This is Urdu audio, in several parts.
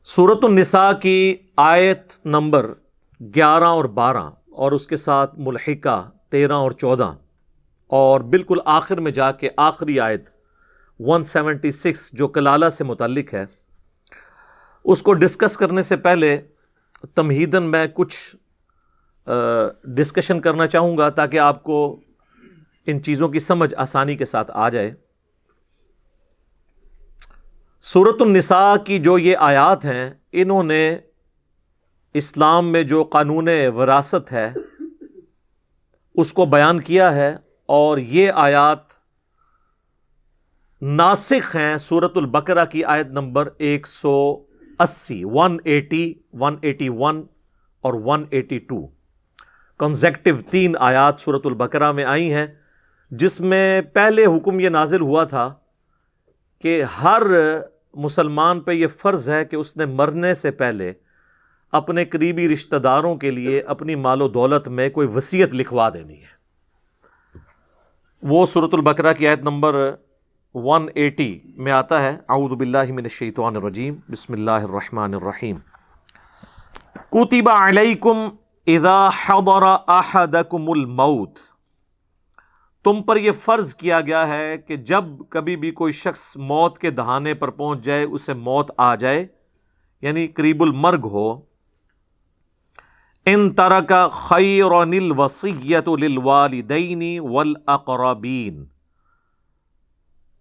سورۃ النساء کی آیت نمبر 11 اور 12 اور اس کے ساتھ ملحقہ 13 اور 14 اور بالکل آخر میں جا کے آخری آیت 176 جو کلالہ سے متعلق ہے، اس کو ڈسکس کرنے سے پہلے تمہیداً میں کچھ ڈسکشن کرنا چاہوں گا تاکہ آپ کو ان چیزوں کی سمجھ آسانی کے ساتھ آ جائے۔ سورۃ النساء کی جو یہ آیات ہیں، انہوں نے اسلام میں جو قانون وراثت ہے اس کو بیان کیا ہے، اور یہ آیات ناسخ ہیں سورۃ البقرہ کی آیت نمبر 180، 180، 181 اور 182 کنزیکٹیو 3 آیات سورۃ البقرہ میں آئی ہیں، جس میں پہلے حکم یہ نازل ہوا تھا کہ ہر مسلمان پہ یہ فرض ہے کہ اس نے مرنے سے پہلے اپنے قریبی رشتہ داروں کے لیے اپنی مال و دولت میں کوئی وصیت لکھوا دینی ہے۔ وہ سورۃ البقرہ کی آیت نمبر 180 میں آتا ہے، اعوذ باللہ من الشیطان الرجیم، بسم اللہ الرحمن الرحیم، کتب علیکم اذا حضر احدکم الموت، تم پر یہ فرض کیا گیا ہے کہ جب کبھی بھی کوئی شخص موت کے دہانے پر پہنچ جائے، اسے موت آ جائے، یعنی قریب المرگ ہو، ان ترک خیرا الوصیۃ للوالدین والاقربین،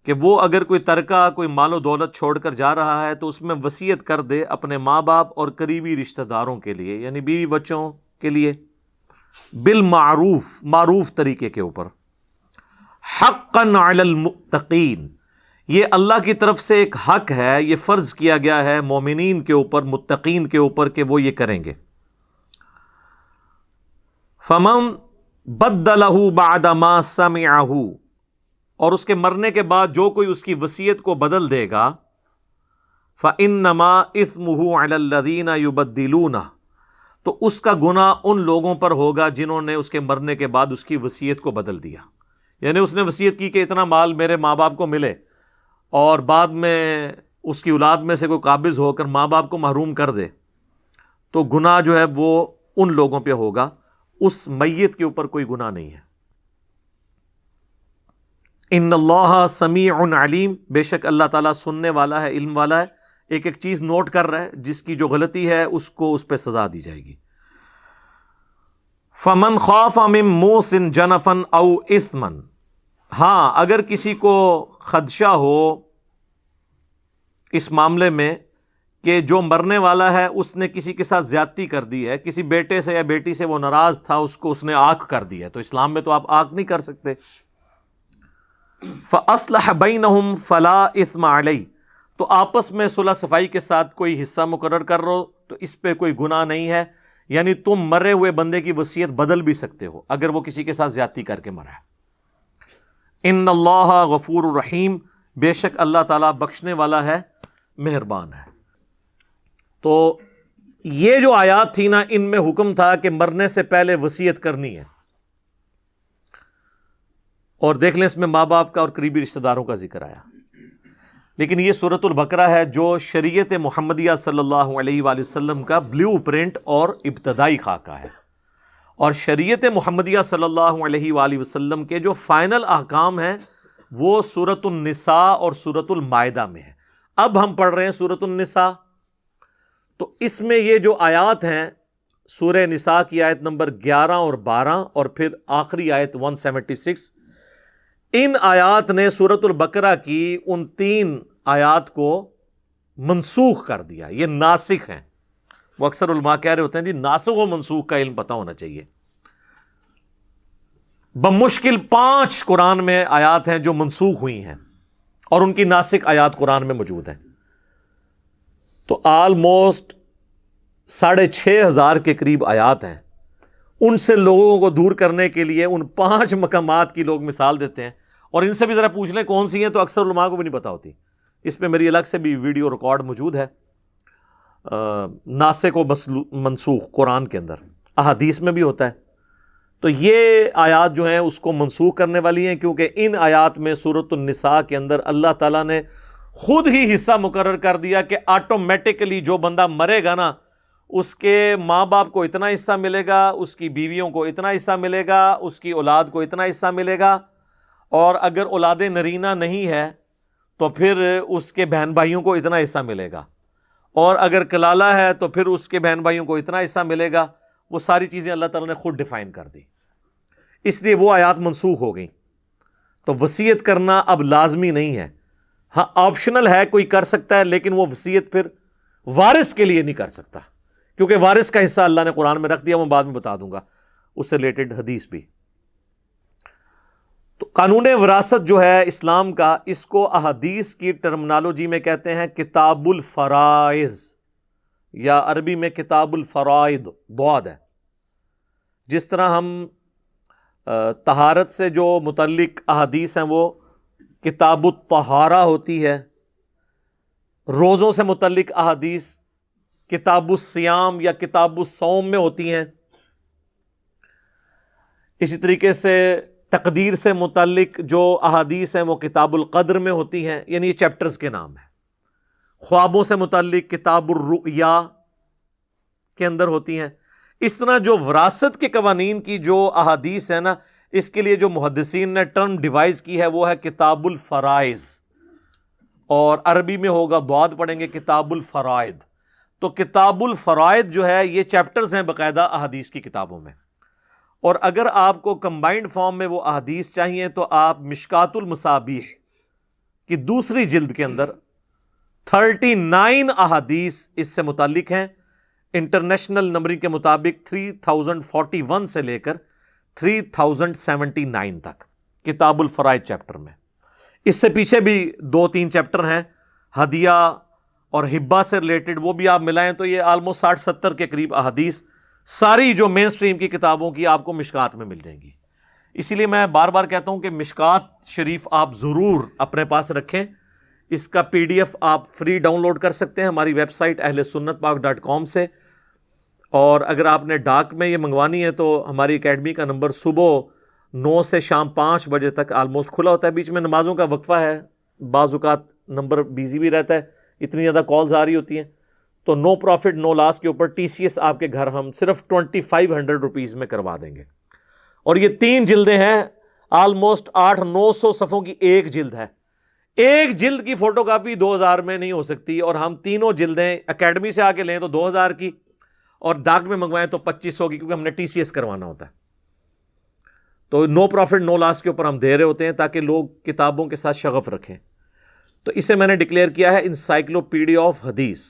کہ وہ اگر کوئی ترکہ کوئی مال و دولت چھوڑ کر جا رہا ہے تو اس میں وصیت کر دے اپنے ماں باپ اور قریبی رشتہ داروں کے لیے، یعنی بیوی بچوں کے لیے، بالمعروف، معروف طریقے کے اوپر، حقا علی المتقین، یہ اللہ کی طرف سے ایک حق ہے، یہ فرض کیا گیا ہے مومنین کے اوپر، متقین کے اوپر کہ وہ یہ کریں گے۔ فمن بدلہ بعد ما سمعہ، اور اس کے مرنے کے بعد جو کوئی اس کی وصیت کو بدل دے گا، فإنما اثمہ علی الذین یبدلونہ، تو اس کا گناہ ان لوگوں پر ہوگا جنہوں نے اس کے مرنے کے بعد اس کی وصیت کو بدل دیا۔ یعنی اس نے وصیت کی کہ اتنا مال میرے ماں باپ کو ملے، اور بعد میں اس کی اولاد میں سے کوئی قابض ہو کر ماں باپ کو محروم کر دے، تو گناہ جو ہے وہ ان لوگوں پہ ہوگا، اس میت کے اوپر کوئی گناہ نہیں ہے۔ ان اللہ سمیع علیم، بے شک اللہ تعالیٰ سننے والا ہے، علم والا ہے، ایک ایک چیز نوٹ کر رہا ہے، جس کی جو غلطی ہے اس کو اس پہ سزا دی جائے گی۔ فمن خاف من موص جنفا او اثما، ہاں اگر کسی کو خدشہ ہو اس معاملے میں کہ جو مرنے والا ہے اس نے کسی کے ساتھ زیادتی کر دی ہے، کسی بیٹے سے یا بیٹی سے وہ ناراض تھا، اس کو اس نے آنکھ کر دی ہے، تو اسلام میں تو آپ آنکھ نہیں کر سکتے، فَأَصْلَحَ بَيْنَهُمْ فَلَا إِثْمَ عَلَيْهِ، تو آپس میں صلح صفائی کے ساتھ کوئی حصہ مقرر کر رہو تو اس پہ کوئی گناہ نہیں ہے، یعنی تم مرے ہوئے بندے کی وصیت بدل بھی سکتے ہو اگر وہ کسی کے ساتھ زیادتی کر کے مرا ہے۔ ان اللہ غفور الرحیم، بے شک اللہ تعالیٰ بخشنے والا ہے، مہربان ہے۔ تو یہ جو آیات تھی نا، ان میں حکم تھا کہ مرنے سے پہلے وصیت کرنی ہے، اور دیکھ لیں اس میں ماں باپ کا اور قریبی رشتہ داروں کا ذکر آیا، لیکن یہ سورۃ البقرہ ہے جو شریعت محمدیہ صلی اللہ علیہ وآلہ وسلم کا بلیو پرنٹ اور ابتدائی خاکہ ہے، اور شریعت محمدیہ صلی اللہ علیہ وآلہ وسلم کے جو فائنل احکام ہیں وہ سورۃ النساء اور سورۃ المائدہ میں ہے۔ اب ہم پڑھ رہے ہیں سورۃ النساء، تو اس میں یہ جو آیات ہیں، سورہ نساء کی آیت نمبر 11 اور 12 اور پھر آخری آیت 176، ان آیات نے سورۃ البقرہ کی ان 3 آیات کو منسوخ کر دیا، یہ ناسخ ہیں۔ وہ اکثر علماء کہہ رہے ہوتے ہیں جی ناسخ و منسوخ کا علم پتہ ہونا چاہیے۔ بمشکل 5 قرآن میں آیات ہیں جو منسوخ ہوئی ہیں، اور ان کی ناسخ آیات قرآن میں موجود ہیں، تو آلموسٹ 6,500 کے قریب آیات ہیں۔ ان سے لوگوں کو دور کرنے کے لیے ان 5 مقامات کی لوگ مثال دیتے ہیں، اور ان سے بھی ذرا پوچھ لیں کون سی ہیں، تو اکثر علماء کو بھی نہیں پتہ ہوتی۔ اس پہ میری الگ سے بھی ویڈیو ریکارڈ موجود ہے، ناسخ و منسوخ قرآن کے اندر، احادیث میں بھی ہوتا ہے۔ تو یہ آیات جو ہیں اس کو منسوخ کرنے والی ہیں، کیونکہ ان آیات میں سورۃ النساء کے اندر اللہ تعالیٰ نے خود ہی حصہ مقرر کر دیا کہ آٹومیٹکلی جو بندہ مرے گا نا اس کے ماں باپ کو اتنا حصہ ملے گا، اس کی بیویوں کو اتنا حصہ ملے گا، اس کی اولاد کو اتنا حصہ ملے گا، اور اگر اولاد نرینہ نہیں ہے تو پھر اس کے بہن بھائیوں کو اتنا حصہ ملے گا، اور اگر کلالہ ہے تو پھر اس کے بہن بھائیوں کو اتنا حصہ ملے گا۔ وہ ساری چیزیں اللہ تعالیٰ نے خود ڈیفائن کر دی، اس لیے وہ آیات منسوخ ہو گئیں۔ تو وصیت کرنا اب لازمی نہیں ہے، ہاں آپشنل ہے، کوئی کر سکتا ہے، لیکن وہ وصیت پھر وارث کے لیے نہیں کر سکتا، کیونکہ وارث کا حصہ اللہ نے قرآن میں رکھ دیا، میں بعد میں بتا دوں گا اس سے ریلیٹڈ حدیث بھی۔ تو قانون وراثت جو ہے اسلام کا، اس کو احادیث کی ٹرمنالوجی میں کہتے ہیں کتاب الفرائض، یا عربی میں کتاب الفرائض ضاد ہے۔ جس طرح ہم طہارت سے جو متعلق احادیث ہیں وہ کتاب الطہارہ ہوتی ہے، روزوں سے متعلق احادیث کتاب الصیام یا کتاب الصوم میں ہوتی ہیں، اسی طریقے سے تقدیر سے متعلق جو احادیث ہیں وہ کتاب القدر میں ہوتی ہیں، یعنی یہ چیپٹرز کے نام ہیں۔ خوابوں سے متعلق کتاب الرؤیا کے اندر ہوتی ہیں۔ اس طرح جو وراثت کے قوانین کی جو احادیث ہے نا، اس کے لیے جو محدثین نے ٹرم ڈیوائز کی ہے وہ ہے کتاب الفرائض، اور عربی میں ہوگا ضاد پڑھیں گے کتاب الفرائض۔ تو کتاب الفرائض جو ہے یہ چیپٹرز ہیں باقاعدہ احادیث کی کتابوں میں، اور اگر آپ کو کمبائنڈ فارم میں وہ احادیث چاہیے تو آپ مشکات المصابیح کی دوسری جلد کے اندر 39 احادیث اس سے متعلق ہیں، انٹرنیشنل نمبرنگ کے مطابق 3041 سے لے کر 3079 تک کتاب الفرائض چیپٹر میں۔ اس سے پیچھے بھی 2-3 چیپٹر ہیں ہدیہ اور ہبہ سے ریلیٹڈ، وہ بھی آپ ملائیں تو یہ آلموسٹ 60-70 کے قریب احادیث ساری جو مین سٹریم کی کتابوں کی آپ کو مشکات میں مل جائیں گی۔ اسی لیے میں بار بار کہتا ہوں کہ مشکات شریف آپ ضرور اپنے پاس رکھیں۔ اس کا PDF آپ فری ڈاؤن لوڈ کر سکتے ہیں ہماری ویب سائٹ ahlesunnatpak.com سے، اور اگر آپ نے ڈاک میں یہ منگوانی ہے تو ہماری اکیڈمی کا نمبر صبح 9 سے شام 5 بجے تک آلموسٹ کھلا ہوتا ہے، بیچ میں نمازوں کا وقفہ ہے، بعض اوقات نمبر بیزی بھی رہتا ہے، اتنی زیادہ کالز آ رہی ہوتی ہیں، تو نو پروفٹ نو لاس کے اوپر TCS آپ کے گھر ہم صرف 2500 روپیز میں کروا دیں گے۔ اور یہ 3 جلدیں ہیں، آلموسٹ 800-900 صفحوں کی ایک جلد ہے۔ ایک جلد کی فوٹو کاپی 2000 میں نہیں ہو سکتی، اور ہم تینوں جلدیں اکیڈمی سے آ کے لیں تو 2000 کی، اور ڈاک میں منگوائیں تو 2500 کی، کیونکہ ہم نے TCS کروانا ہوتا ہے۔ تو نو پروفٹ نو لاس کے اوپر ہم دے رہے ہوتے ہیں تاکہ لوگ کتابوں کے ساتھ شغف رکھیں۔ تو اسے میں نے ڈکلیئر کیا ہے انسائکلوپیڈیا آف حدیث،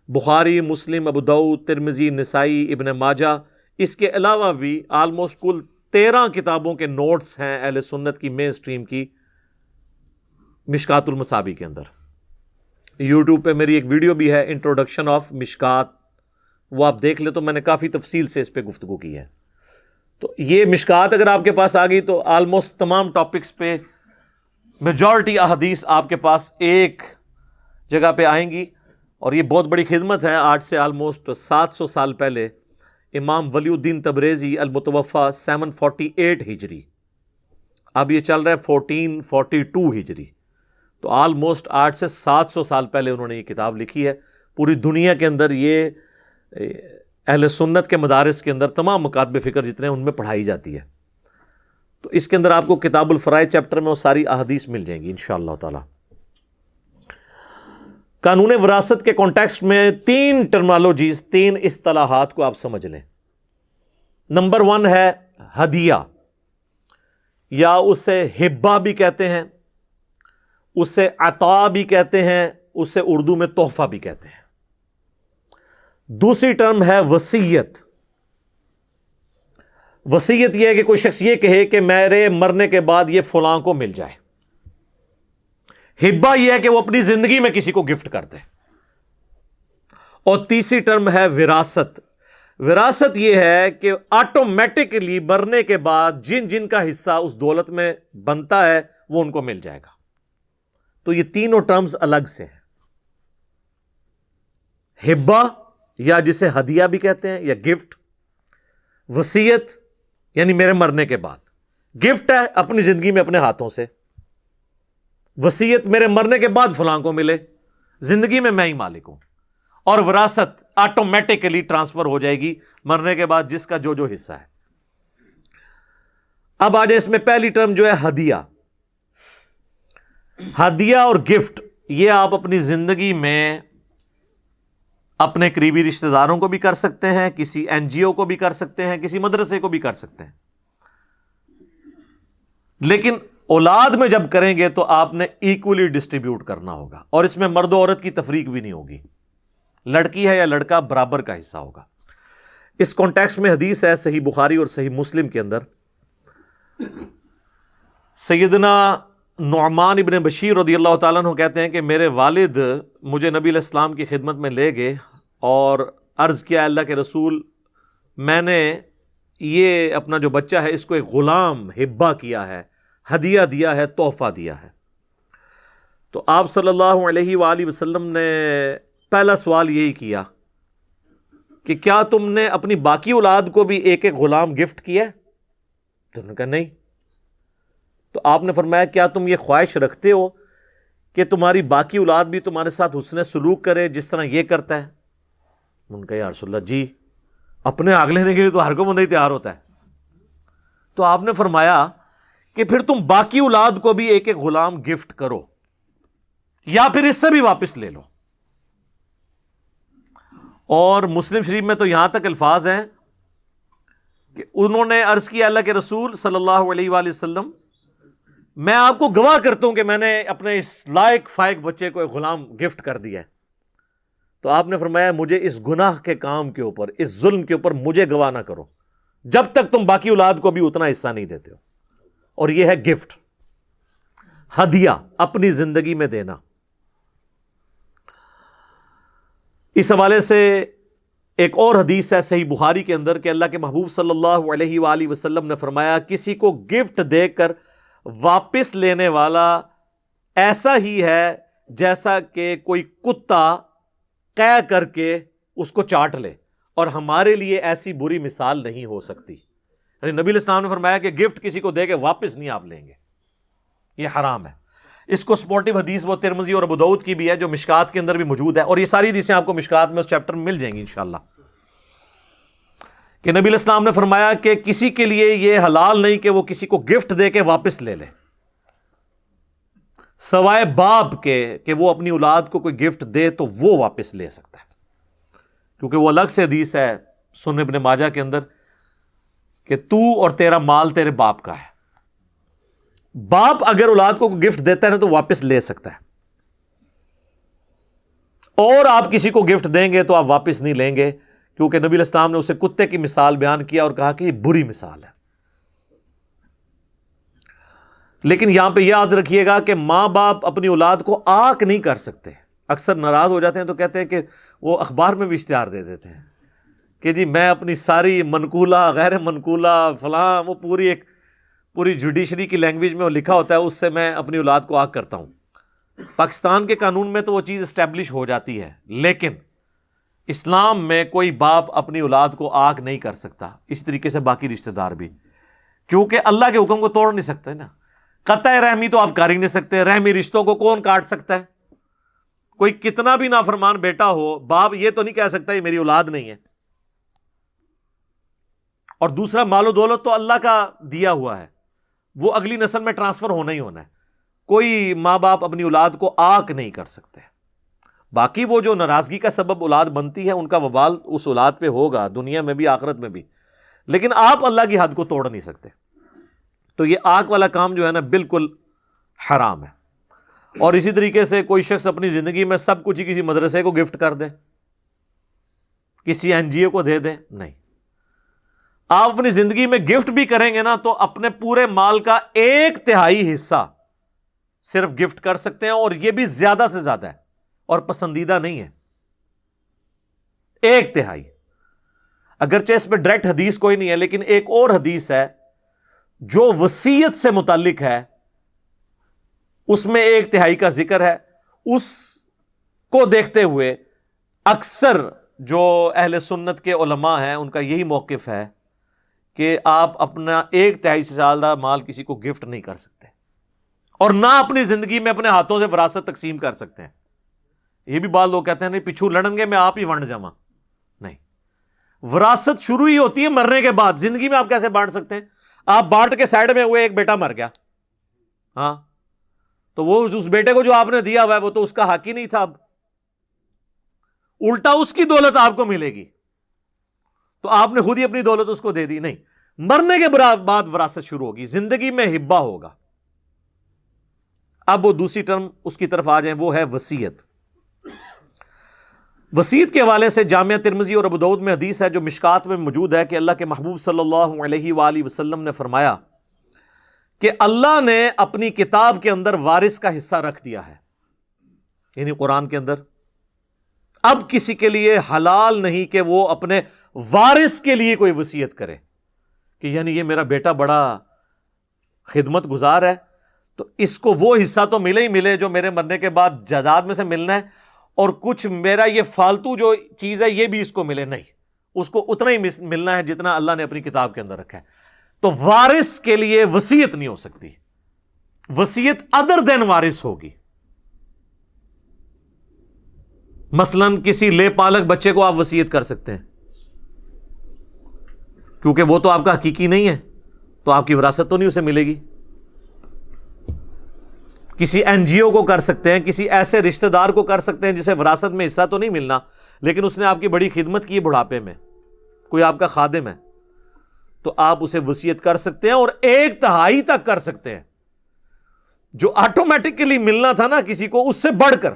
بخاری، مسلم، ابو داؤد، ترمذی، نسائی، ابن ماجہ، اس کے علاوہ بھی آلموسٹ کل 13 کتابوں کے نوٹس ہیں اہل سنت کی مین سٹریم کی مشکات المصابیح کے اندر۔ یوٹیوب پہ میری ایک ویڈیو بھی ہے انٹروڈکشن آف مشکات، وہ آپ دیکھ لیں تو میں نے کافی تفصیل سے اس پہ گفتگو کی ہے۔ تو یہ مشکات اگر آپ کے پاس آ گئی تو آلموسٹ تمام ٹاپکس پہ میجورٹی احادیث آپ کے پاس ایک جگہ پہ آئیں گی، اور یہ بہت بڑی خدمت ہے۔ آج سے آلموسٹ 700 سال پہلے امام ولی الدین تبریزی المتوفی 748 ہجری، اب یہ چل رہا ہے 1442 ہجری، تو آلموسٹ 8 سے 700 سال پہلے انہوں نے یہ کتاب لکھی ہے۔ پوری دنیا کے اندر یہ اہل سنت کے مدارس کے اندر تمام مکاتب فکر جتنے ہیں ان میں پڑھائی جاتی ہے۔ تو اس کے اندر آپ کو کتاب الفرائض چیپٹر میں وہ ساری احادیث مل جائیں گی انشاءاللہ تعالی۔ قانون وراثت کے کانٹیکسٹ میں 3 ٹرمنالوجیز، 3 اصطلاحات کو آپ سمجھ لیں۔ نمبر 1 ہے ہدیہ، یا اسے ہبہ بھی کہتے ہیں، اسے عطا بھی کہتے ہیں، اسے اردو میں تحفہ بھی کہتے ہیں۔ دوسری ٹرم ہے وصیت۔ وصیت یہ ہے کہ کوئی شخص یہ کہے کہ میرے مرنے کے بعد یہ فلاں کو مل جائے۔ ہبہ یہ ہے کہ وہ اپنی زندگی میں کسی کو گفٹ کر دے۔ اور تیسری ٹرم ہے وراثت۔ وراثت یہ ہے کہ آٹومیٹکلی مرنے کے بعد جن جن کا حصہ اس دولت میں بنتا ہے وہ ان کو مل جائے گا۔ تو یہ تینوں ٹرمز الگ سے ہیں، ہبہ یا جسے ہدیہ بھی کہتے ہیں یا گفٹ، وصیت یعنی میرے مرنے کے بعد، گفٹ ہے اپنی زندگی میں اپنے ہاتھوں سے وصیت میرے مرنے کے بعد فلاں کو ملے، زندگی میں ہی مالک ہوں، اور وراثت آٹومیٹکلی ٹرانسفر ہو جائے گی مرنے کے بعد جس کا جو حصہ ہے۔ اب آ جائے اس میں پہلی ٹرم جو ہے ہدیہ۔ ہدیہ اور گفٹ یہ آپ اپنی زندگی میں اپنے قریبی رشتہ داروں کو بھی کر سکتے ہیں، کسی این جی او کو بھی کر سکتے ہیں، کسی مدرسے کو بھی کر سکتے ہیں، لیکن اولاد میں جب کریں گے تو آپ نے ایکولی ڈسٹریبیوٹ کرنا ہوگا، اور اس میں مرد و عورت کی تفریق بھی نہیں ہوگی، لڑکی ہے یا لڑکا برابر کا حصہ ہوگا۔ اس کانٹیکسٹ میں حدیث ہے صحیح بخاری اور صحیح مسلم کے اندر، سیدنا نعمان ابن بشیر رضی اللہ تعالیٰ عنہ کہتے ہیں کہ میرے والد مجھے نبی علیہ السلام کی خدمت میں لے گئے اور عرض کیا اللہ کے رسول، میں نے یہ اپنا جو بچہ ہے اس کو ایک غلام ہبہ کیا ہے، ہدیہ دیا ہے، تحفہ دیا ہے۔ تو آپ صلی اللہ علیہ وآلہ وسلم نے پہلا سوال یہی کیا کہ کیا تم نے اپنی باقی اولاد کو بھی ایک ایک غلام گفٹ کیا ہے؟ تو انہوں نے کہا نہیں۔ تو آپ نے فرمایا کیا تم یہ خواہش رکھتے ہو کہ تمہاری باقی اولاد بھی تمہارے ساتھ حسن سلوک کرے جس طرح یہ کرتا ہے؟ ان کا یا رسول اللہ جی، اپنے آگ لینے کے لیے تو ہر کو بندہ ہی تیار ہوتا ہے۔ تو آپ نے فرمایا کہ پھر تم باقی اولاد کو بھی ایک ایک غلام گفٹ کرو، یا پھر اس سے بھی واپس لے لو۔ اور مسلم شریف میں تو یہاں تک الفاظ ہیں کہ انہوں نے عرض کیا اللہ کے رسول صلی اللہ علیہ وآلہ وسلم، میں آپ کو گواہ کرتا ہوں کہ میں نے اپنے اس لائق فائق بچے کو ایک غلام گفٹ کر دیا ہے۔ تو آپ نے فرمایا مجھے اس گناہ کے کام کے اوپر، اس ظلم کے اوپر مجھے گواہ نہ کرو جب تک تم باقی اولاد کو بھی اتنا حصہ نہیں دیتے ہو۔ اور یہ ہے گفٹ، ہدیہ، اپنی زندگی میں دینا۔ اس حوالے سے ایک اور حدیث ہے صحیح بخاری کے اندر کہ اللہ کے محبوب صلی اللہ علیہ وآلہ وسلم نے فرمایا کسی کو گفٹ دے کر واپس لینے والا ایسا ہی ہے جیسا کہ کوئی کتا قے کر کے اس کو چاٹ لے، اور ہمارے لیے ایسی بری مثال نہیں ہو سکتی۔ یعنی نبی علیہ السلام نے فرمایا کہ گفٹ کسی کو دے کے واپس نہیں آپ لیں گے، یہ حرام ہے۔ اس کو سپورٹیو حدیث وہ ترمذی اور ابو داؤد کی بھی ہے جو مشکات کے اندر بھی موجود ہے، اور یہ ساری حدیثیں آپ کو مشکات میں اس چیپٹر میں مل جائیں گی انشاءاللہ، کہ نبی علیہ السلام نے فرمایا کہ کسی کے لیے یہ حلال نہیں کہ وہ کسی کو گفٹ دے کے واپس لے لے، سوائے باپ کے کہ وہ اپنی اولاد کو کوئی گفٹ دے تو وہ واپس لے سکتا ہے، کیونکہ وہ الگ سے حدیث ہے سنن ابن ماجہ کے اندر کہ تو اور تیرا مال تیرے باپ کا ہے۔ باپ اگر اولاد کو گفٹ دیتا ہے نا تو واپس لے سکتا ہے، اور آپ کسی کو گفٹ دیں گے تو آپ واپس نہیں لیں گے، کیونکہ نبی علیہ السلام نے اسے کتے کی مثال بیان کیا اور کہا کہ یہ بری مثال ہے۔ لیکن یہاں پہ یاد رکھیے گا کہ ماں باپ اپنی اولاد کو آنکھ نہیں کر سکتے۔ اکثر ناراض ہو جاتے ہیں تو کہتے ہیں کہ وہ اخبار میں بھی اشتہار دے دیتے ہیں کہ جی میں اپنی ساری منقولہ غیر منقولہ فلاں، وہ پوری جوڈیشری کی لینگویج میں وہ لکھا ہوتا ہے، اس سے میں اپنی اولاد کو آگ کرتا ہوں۔ پاکستان کے قانون میں تو وہ چیز اسٹیبلش ہو جاتی ہے، لیکن اسلام میں کوئی باپ اپنی اولاد کو آگ نہیں کر سکتا، اس طریقے سے باقی رشتہ دار بھی، کیونکہ اللہ کے حکم کو توڑ نہیں سکتے نا۔ قطع رحمی تو آپ کر ہی نہیں سکتے، رحمی رشتوں کو کون کاٹ سکتا ہے؟ کوئی کتنا بھی نافرمان بیٹا ہو، باپ یہ تو نہیں کہہ سکتا یہ میری اولاد نہیں ہے۔ اور دوسرا، مال و دولت تو اللہ کا دیا ہوا ہے، وہ اگلی نسل میں ٹرانسفر ہونا ہی ہونا ہے، کوئی ماں باپ اپنی اولاد کو آنکھ نہیں کر سکتے۔ باقی وہ جو ناراضگی کا سبب اولاد بنتی ہے ان کا وبال اس اولاد پہ ہوگا، دنیا میں بھی آخرت میں بھی، لیکن آپ اللہ کی حد کو توڑ نہیں سکتے۔ تو یہ آنکھ والا کام جو ہے نا بالکل حرام ہے۔ اور اسی طریقے سے کوئی شخص اپنی زندگی میں سب کچھ ہی کسی مدرسے کو گفٹ کر دے، کسی این جی او کو دے دے، نہیں۔ آپ اپنی زندگی میں گفٹ بھی کریں گے نا تو اپنے پورے مال کا 1/3 حصہ صرف گفٹ کر سکتے ہیں، اور یہ بھی زیادہ سے زیادہ ہے اور پسندیدہ نہیں ہے۔ 1/3، اگرچہ اس پہ ڈائریکٹ حدیث کوئی نہیں ہے، لیکن ایک اور حدیث ہے جو وصیت سے متعلق ہے، اس میں 1/3 کا ذکر ہے۔ اس کو دیکھتے ہوئے اکثر جو اہل سنت کے علماء ہیں ان کا یہی موقف ہے کہ آپ اپنا 1/3 سے زیادہ مال کسی کو گفٹ نہیں کر سکتے، اور نہ اپنی زندگی میں اپنے ہاتھوں سے وراثت تقسیم کر سکتے ہیں. یہ بھی بعض لوگ کہتے ہیں نہیں پچھو لڑن گے میں آپ ہی ونڈ جاواں. نہیں، وراثت شروع ہی ہوتی ہے مرنے کے بعد. زندگی میں آپ کیسے بانٹ سکتے ہیں؟ آپ بانٹ کے سائڈ میں ہوئے، ایک بیٹا مر گیا، ہاں تو وہ اس بیٹے کو جو آپ نے دیا ہوا ہے وہ تو اس کا حق ہی نہیں تھا. اب الٹا اس کی دولت آپ کو ملے گی، تو آپ نے خود ہی اپنی دولت اس کو دے دی. نہیں، مرنے کے بعد وراثت شروع ہوگی، زندگی میں ہبہ ہوگا. اب وہ دوسری ٹرم اس کی طرف آ جائیں، وہ ہے وصیت. وصیت کے حوالے سے جامعہ ترمذی اور ابو داؤد میں حدیث ہے جو مشکات میں موجود ہے کہ اللہ کے محبوب صلی اللہ علیہ وآلہ وسلم نے فرمایا کہ اللہ نے اپنی کتاب کے اندر وارث کا حصہ رکھ دیا ہے، یعنی قرآن کے اندر. اب کسی کے لیے حلال نہیں کہ وہ اپنے وارث کے لیے کوئی وصیت کرے کہ یعنی یہ میرا بیٹا بڑا خدمت گزار ہے تو اس کو وہ حصہ تو ملے ہی ملے جو میرے مرنے کے بعد جائیداد میں سے ملنا ہے، اور کچھ میرا یہ فالتو جو چیز ہے یہ بھی اس کو ملے. نہیں، اس کو اتنا ہی ملنا ہے جتنا اللہ نے اپنی کتاب کے اندر رکھا ہے. تو وارث کے لیے وصیت نہیں ہو سکتی، وصیت ادر دین وارث ہوگی. مثلا کسی لے پالک بچے کو آپ وصیت کر سکتے ہیں کیونکہ وہ تو آپ کا حقیقی نہیں ہے، تو آپ کی وراثت تو نہیں اسے ملے گی. کسی این جی او کو کر سکتے ہیں، کسی ایسے رشتہ دار کو کر سکتے ہیں جسے وراثت میں حصہ تو نہیں ملنا لیکن اس نے آپ کی بڑی خدمت کی بڑھاپے میں، کوئی آپ کا خادم ہے تو آپ اسے وصیت کر سکتے ہیں، اور 1/3 تک کر سکتے ہیں. جو آٹومیٹکلی ملنا تھا نا کسی کو، اس سے بڑھ کر.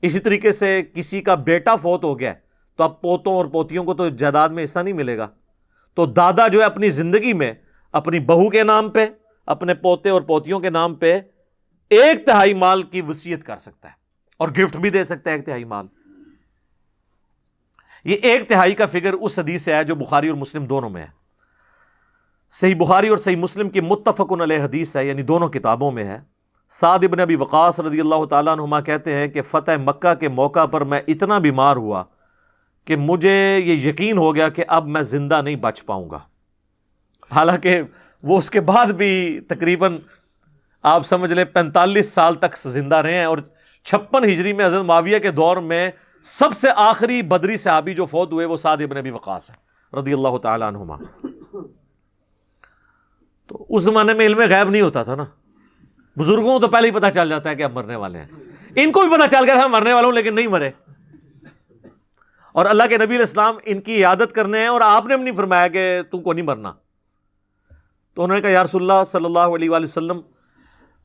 اسی طریقے سے کسی کا بیٹا فوت ہو گیا تو اب پوتوں اور پوتیوں کو تو جائیداد میں حصہ نہیں ملے گا، تو دادا جو ہے اپنی زندگی میں اپنی بہو کے نام پہ، اپنے پوتے اور پوتیوں کے نام پہ 1/3 مال کی وصیت کر سکتا ہے، اور گفٹ بھی دے سکتا ہے 1/3 مال. یہ 1/3 کا فگر اس حدیث سے ہے جو بخاری اور مسلم دونوں میں ہے. صحیح بخاری اور صحیح مسلم کی متفق علیہ حدیث ہے، یعنی دونوں کتابوں میں ہے. سعد ابن ابی وقاص رضی اللہ تعالیٰ عنہما کہتے ہیں کہ فتح مکہ کے موقع پر میں اتنا بیمار ہوا کہ مجھے یہ یقین ہو گیا کہ اب میں زندہ نہیں بچ پاؤں گا. حالانکہ وہ اس کے بعد بھی تقریباً آپ سمجھ لیں 45 سال تک زندہ رہے ہیں، اور 56 ہجری میں حضرت معاویہ کے دور میں سب سے آخری بدری صحابی جو فوت ہوئے وہ سعد ابن ابی وقاص ہے رضی اللہ تعالیٰ عنہما. تو اس زمانے میں علم غیب نہیں ہوتا تھا نا، بزرگوں کو تو پہلے ہی پتا چل جاتا ہے کہ اب مرنے والے ہیں. ان کو بھی پتا چل گیا تھا مرنے والوں لیکن نہیں مرے، اور اللہ کے نبی علیہ السلام ان کی عیادت کرنے ہیں اور آپ نے بھی نہیں فرمایا کہ تم کو نہیں مرنا. تو انہوں نے کہا یا رسول اللہ صلی اللہ علیہ وآلہ وسلم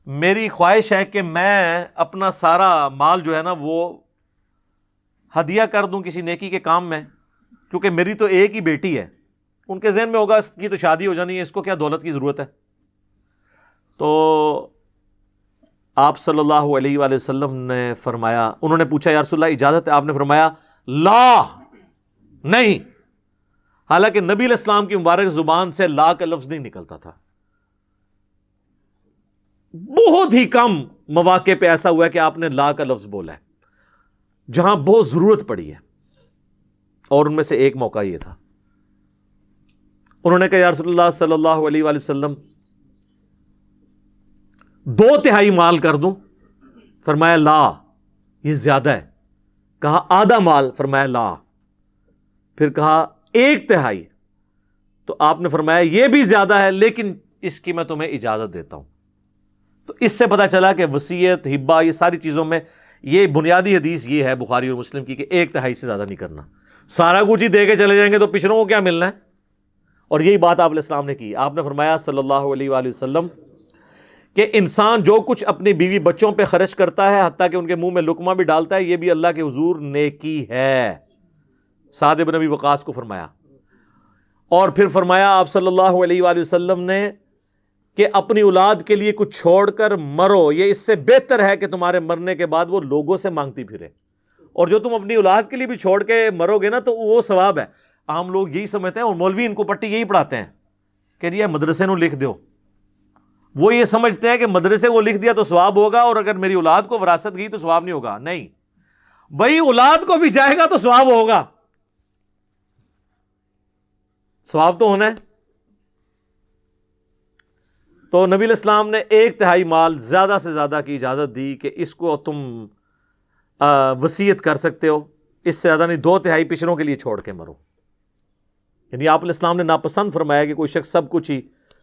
میری خواہش ہے کہ میں اپنا سارا مال جو ہے نا وہ ہدیہ کر دوں کسی نیکی کے کام میں، کیونکہ میری تو ایک ہی بیٹی ہے. ان کے ذہن میں ہوگا اس کی تو شادی ہو جانی ہے، اس کو کیا دولت کی ضرورت ہے. تو آپ صلی اللہ علیہ وآلہ وسلم نے فرمایا، انہوں نے پوچھا یا رسول اللہ اجازت ہے؟ آپ نے فرمایا لا، نہیں. حالانکہ نبی علیہ السلام کی مبارک زبان سے لا کا لفظ نہیں نکلتا تھا. بہت ہی کم مواقع پہ ایسا ہوا ہے کہ آپ نے لا کا لفظ بولا ہے جہاں بہت ضرورت پڑی ہے، اور ان میں سے ایک موقع یہ تھا. انہوں نے کہا یا رسول اللہ صلی اللہ علیہ وآلہ وسلم 2/3 مال کر دوں؟ فرمایا لا، یہ زیادہ ہے. کہا آدھا مال؟ فرمایا لا. پھر کہا 1/3. تو آپ نے فرمایا یہ بھی زیادہ ہے لیکن اس کی میں تمہیں اجازت دیتا ہوں. تو اس سے پتا چلا کہ وصیت، ہبہ، یہ ساری چیزوں میں یہ بنیادی حدیث یہ ہے بخاری اور مسلم کی کہ 1/3 سے زیادہ نہیں کرنا. سارا کچھ ہی دے کے چلے جائیں گے تو پچھڑوں کو کیا ملنا ہے. اور یہی بات آپ علیہ السلام نے کی. آپ نے فرمایا صلی اللہ علیہ وآلہ وسلم کہ انسان جو کچھ اپنی بیوی بچوں پہ خرچ کرتا ہے حتیٰ کہ ان کے منہ میں لقمہ بھی ڈالتا ہے، یہ بھی اللہ کے حضور نیکی ہے. سعد بن ابی وقاص کو فرمایا. اور پھر فرمایا آپ صلی اللہ علیہ وآلہ وسلم نے کہ اپنی اولاد کے لیے کچھ چھوڑ کر مرو، یہ اس سے بہتر ہے کہ تمہارے مرنے کے بعد وہ لوگوں سے مانگتی پھرے. اور جو تم اپنی اولاد کے لیے بھی چھوڑ کے مرو گے نا تو وہ ثواب ہے. عام لوگ یہی سمجھتے ہیں، اور مولوی ان کو پٹی یہی پڑھاتے ہیں کہ یہ مدرسے نو لکھ دو. وہ یہ سمجھتے ہیں کہ مدرسے کو لکھ دیا تو ثواب ہوگا، اور اگر میری اولاد کو وراثت گئی تو ثواب نہیں ہوگا. نہیں بھائی، اولاد کو بھی جائے گا تو ثواب ہوگا، ثواب تو ہونا ہے. تو نبی علیہ السلام نے 1/3 مال زیادہ سے زیادہ کی اجازت دی کہ اس کو تم وصیت کر سکتے ہو، اس سے زیادہ نہیں، 2/3 پچھڑوں کے لیے چھوڑ کے مرو. یعنی آپ علیہ السلام نے ناپسند فرمایا کہ کوئی شخص سب کچھ ہی